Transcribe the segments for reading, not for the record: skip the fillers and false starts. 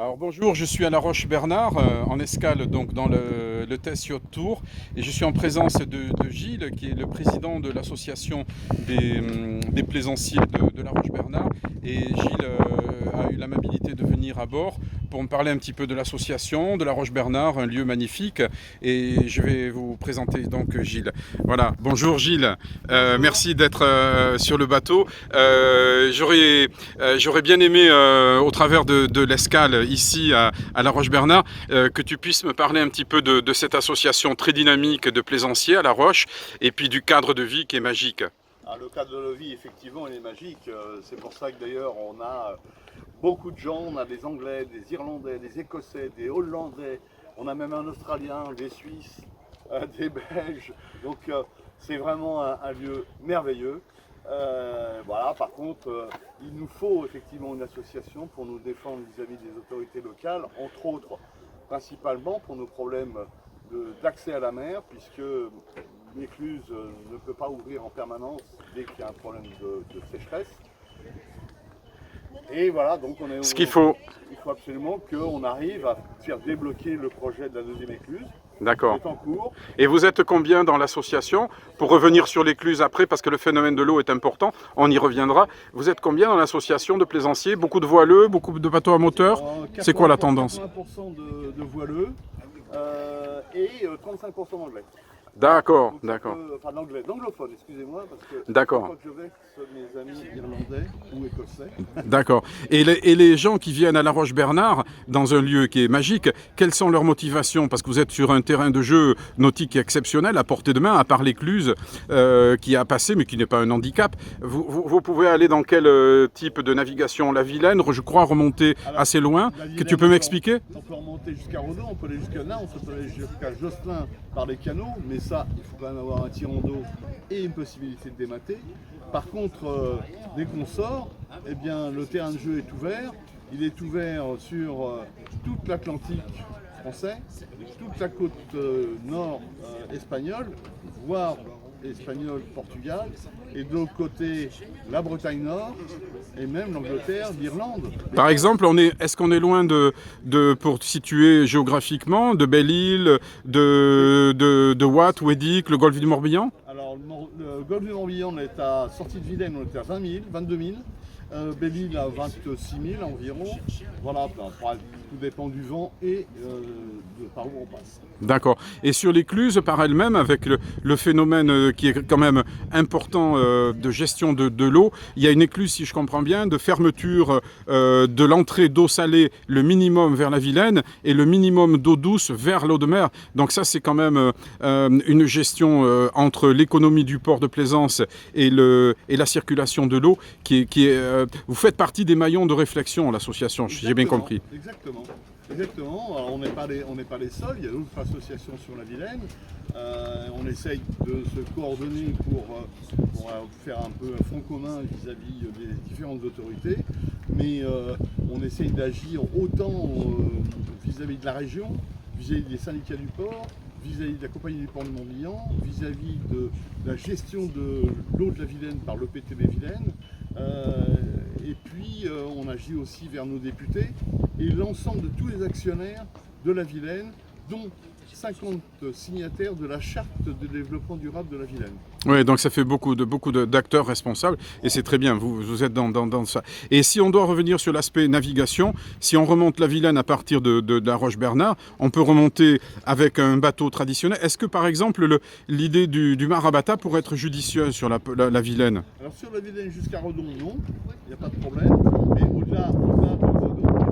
Alors bonjour, je suis à La Roche-Bernard, en escale donc dans le Test Yacht Tour, et je suis en présence de Gilles, qui est le président de l'association des plaisanciers de La Roche-Bernard. Et Gilles a eu l'amabilité de venir à bord pour me parler un petit peu de l'association, de La Roche-Bernard, un lieu magnifique. Et je vais vous présenter donc Gilles. Voilà, bonjour Gilles, merci d'être sur le bateau. J'aurais bien aimé, au travers de l'escale ici à La Roche-Bernard, que tu puisses me parler un petit peu de cette association très dynamique de plaisanciers à La Roche, et puis du cadre de vie qui est magique. Ah, le cadre de vie, effectivement, il est magique. C'est pour ça que d'ailleurs, on a beaucoup de gens. On a des Anglais, des Irlandais, des Écossais, des Hollandais. On a même un Australien, des Suisses, des Belges. Donc, c'est vraiment un lieu merveilleux. Voilà, par contre, il nous faut effectivement une association pour nous défendre vis-à-vis des autorités locales, entre autres, principalement pour nos problèmes d'accès à la mer, puisque l'écluse ne peut pas ouvrir en permanence dès qu'il y a un problème de sécheresse. Et voilà, donc Ce qu'il faut. il faut absolument qu'on arrive à faire débloquer le projet de la deuxième écluse. D'accord. C'est en cours. Et vous êtes combien dans l'association? Pour revenir sur l'écluse après, parce que le phénomène de l'eau est important, on y reviendra. Vous êtes combien dans l'association de plaisanciers? Beaucoup de voileux, beaucoup de bateaux à moteur? C'est quoi la tendance? 80% de voileux et 35% d'anglais. D'accord, Donc, d'accord. Enfin d'anglophone, excusez-moi, parce que D'accord. chaque fois que je vais, ce sont mes amis irlandais ou écossais. D'accord. Et les gens qui viennent à La Roche-Bernard, dans un lieu qui est magique, quelles sont leurs motivations? Parce que vous êtes sur un terrain de jeu nautique exceptionnel, à portée de main, à part l'écluse qui a passé, mais qui n'est pas un handicap. Vous pouvez aller dans quel type de navigation? La Vilaine, je crois, remonter Alors, assez loin. La Que Vilaine, tu peux m'expliquer? On peut remonter jusqu'à Rodon, on peut aller jusqu'à Nain, on peut aller jusqu'à Josselin par les canaux, mais ça, il faut quand même avoir un tirant d'eau et une possibilité de démater. Par contre, dès qu'on sort, eh bien, le terrain de jeu est ouvert. Il est ouvert sur toute l'Atlantique français, toute la côte nord espagnole, voire espagnole, Portugal, et de l'autre côté, la Bretagne Nord, et même l'Angleterre, l'Irlande. Par exemple, est-ce qu'on est loin pour situer géographiquement, de Belle-Île, de Watt, Ouédic, le golfe du Morbihan? Alors, le golfe du Morbihan, on est à sortie de Vilaine, on était à 20 000, 22 000. Belle-Île à 26 000 environ. Voilà, tout dépend du vent et de par où on passe. D'accord. Et sur l'écluse par elle-même, avec le phénomène qui est quand même important de gestion de l'eau, il y a une écluse, si je comprends bien, de fermeture de l'entrée d'eau salée, le minimum vers la Vilaine, et le minimum d'eau douce vers l'eau de mer. Donc ça, c'est quand même une gestion entre l'économie du port de plaisance et la circulation de l'eau qui est vous faites partie des maillons de réflexion, l'association, j'ai bien compris. Exactement. Alors, on n'est pas les seuls, il y a d'autres associations sur la Vilaine. On essaye de se coordonner pour faire un peu un front commun vis-à-vis des différentes autorités. Mais on essaye d'agir autant vis-à-vis de la région, vis-à-vis des syndicats du port, vis-à-vis de la compagnie du port du Morbihan, vis-à-vis de la gestion de l'eau de la Vilaine par l'EPTB Vilaine. Et puis on agit aussi vers nos députés et l'ensemble de tous les actionnaires de la Vilaine, dont 50 signataires de la charte de développement durable de la Vilaine. Oui, donc ça fait beaucoup d'acteurs responsables, et c'est très bien, vous êtes dans ça. Et si on doit revenir sur l'aspect navigation, si on remonte la Vilaine à partir de La Roche-Bernard, on peut remonter avec un bateau traditionnel. Est-ce que par exemple l'idée du marabata pourrait être judicieuse sur la Vilaine? Alors sur la Vilaine jusqu'à Redon, non, il n'y a pas de problème, mais au-delà de Redon,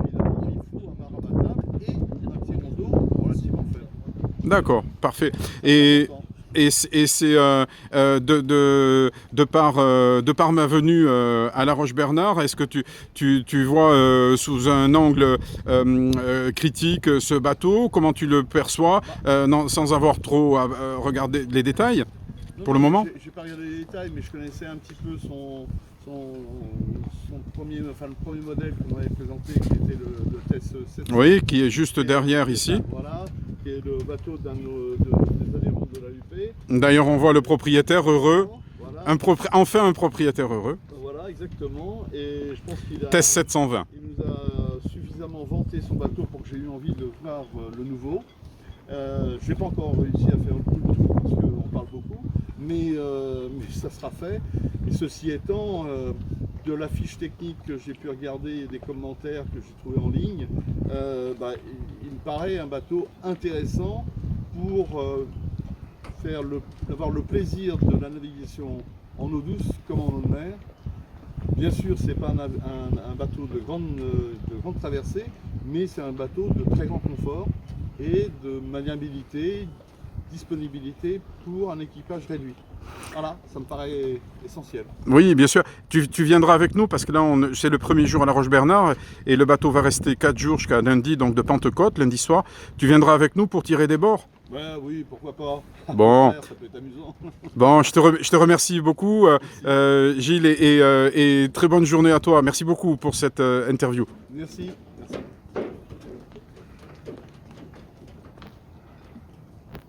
évidemment, il faut un marabata et un tirant d'eau relativement faible. D'accord, parfait. Et c'est de par ma venue à La Roche-Bernard, est-ce que tu vois sous un angle critique ce bateau? Comment tu le perçois sans avoir trop à regarder les détails pour le moment? J'ai pas regardé les détails, mais je connaissais un petit peu le premier modèle qu'on avait présenté, qui était le TES 700. Oui, qui est juste derrière ici. Voilà, qui est le bateau des adhérents de l'AUP. D'ailleurs, on voit le propriétaire heureux. Voilà. Enfin un propriétaire heureux. Voilà, exactement. Et je pense qu'il a... TES 720. Il nous a suffisamment tellement vanté son bateau pour que j'ai eu envie de voir le nouveau. Je n'ai pas encore réussi à faire tout le tour parce qu'on parle beaucoup, mais ça sera fait. Et ceci étant, de la fiche technique que j'ai pu regarder et des commentaires que j'ai trouvés en ligne, il me paraît un bateau intéressant pour avoir le plaisir de la navigation en eau douce comme en eau de mer. Bien sûr, ce n'est pas un bateau de grande traversée, mais c'est un bateau de très grand confort et de maniabilité, disponibilité pour un équipage réduit. Voilà, ça me paraît essentiel. Oui, bien sûr. Tu viendras avec nous parce que là, c'est le premier jour à la Roche-Bernard et le bateau va rester 4 jours jusqu'à lundi, donc de Pentecôte, lundi soir. Tu viendras avec nous pour tirer des bords? Ouais, oui, pourquoi pas. Bon. Ça peut être amusant. Bon, je te remercie beaucoup, Gilles, et très bonne journée à toi. Merci beaucoup pour cette interview. Merci.